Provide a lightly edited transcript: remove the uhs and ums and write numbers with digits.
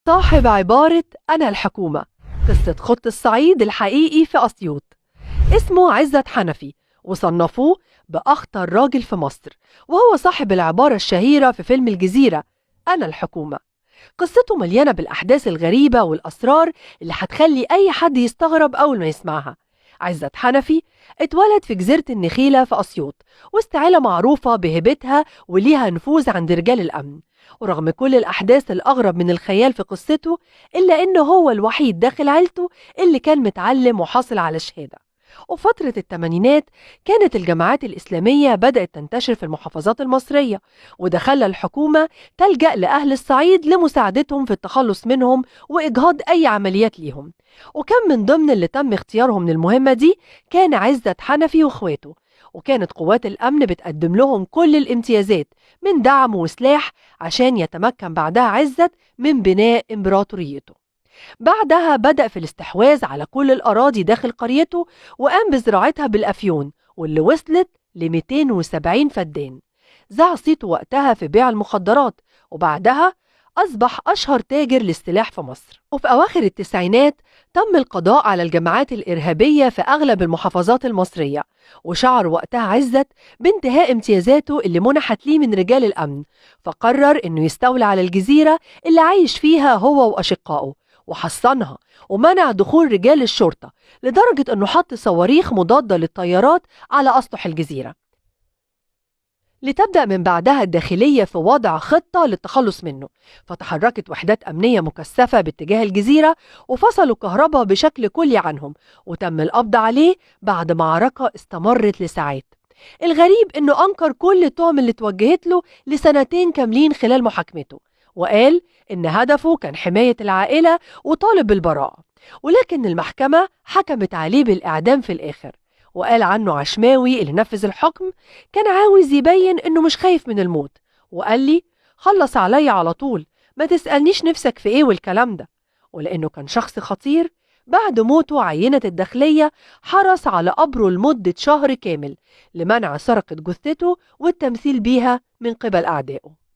صاحب عبارة أنا الحكومة، قصة خط الصعيد الحقيقي في أسيوط. اسمه عزت حنفي، وصنفوه بأخطر راجل في مصر، وهو صاحب العبارة الشهيرة في فيلم الجزيرة أنا الحكومة. قصته مليانة بالأحداث الغريبة والأسرار اللي هتخلي أي حد يستغرب أول ما يسمعها. عزت حنفي اتولد في جزيرة النخيلة في أسيوط، وسط عيلة معروفة بهيبتها وليها نفوذ عند رجال الأمن. ورغم كل الأحداث الأغرب من الخيال في قصته، إلا إنه هو الوحيد داخل عيلته اللي كان متعلم وحاصل على شهادة. وفترة الثمانينات كانت الجماعات الإسلامية بدأت تنتشر في المحافظات المصرية، وده خلى الحكومة تلجأ لأهل الصعيد لمساعدتهم في التخلص منهم وإجهاض أي عمليات ليهم. وكان من ضمن اللي تم اختيارهم للمهمة دي كان عزت حنفي وإخواته، وكانت قوات الأمن بتقدم لهم كل الامتيازات من دعم وسلاح عشان يتمكن بعدها عزت من بناء إمبراطوريته. بعدها بدأ في الاستحواذ على كل الأراضي داخل قريته، وقام بزراعتها بالأفيون واللي وصلت ل 270 فدان. ذاع صيته وقتها في بيع المخدرات، وبعدها أصبح أشهر تاجر للسلاح في مصر. وفي أواخر التسعينات تم القضاء على الجماعات الإرهابية في أغلب المحافظات المصرية، وشعر وقتها عزت بانتهاء امتيازاته اللي منحت ليه من رجال الأمن، فقرر إنه يستولى على الجزيرة اللي عايش فيها هو وأشقائه، وحصنها ومنع دخول رجال الشرطة، لدرجة أنه حط صواريخ مضادة للطيارات على أسطح الجزيرة. لتبدأ من بعدها الداخلية في وضع خطة للتخلص منه، فتحركت وحدات أمنية مكثفة باتجاه الجزيرة، وفصلوا الكهرباء بشكل كلي عنهم، وتم القبض عليه بعد معركة استمرت لساعات. الغريب أنه أنكر كل التهم اللي توجهت له لسنتين كاملين خلال محاكمته، وقال إن هدفه كان حماية العائلة وطالب بالبراءة. ولكن المحكمة حكمت عليه بالإعدام في الآخر، وقال عنه عشماوي اللي نفذ الحكم كان عاوز يبين إنه مش خايف من الموت، وقال لي خلص عليا على طول، ما تسألنيش نفسك في إيه والكلام ده. ولأنه كان شخص خطير، بعد موته عينة الداخلية حرص على قبره لمدة شهر كامل لمنع سرقة جثته والتمثيل بيها من قبل أعدائه.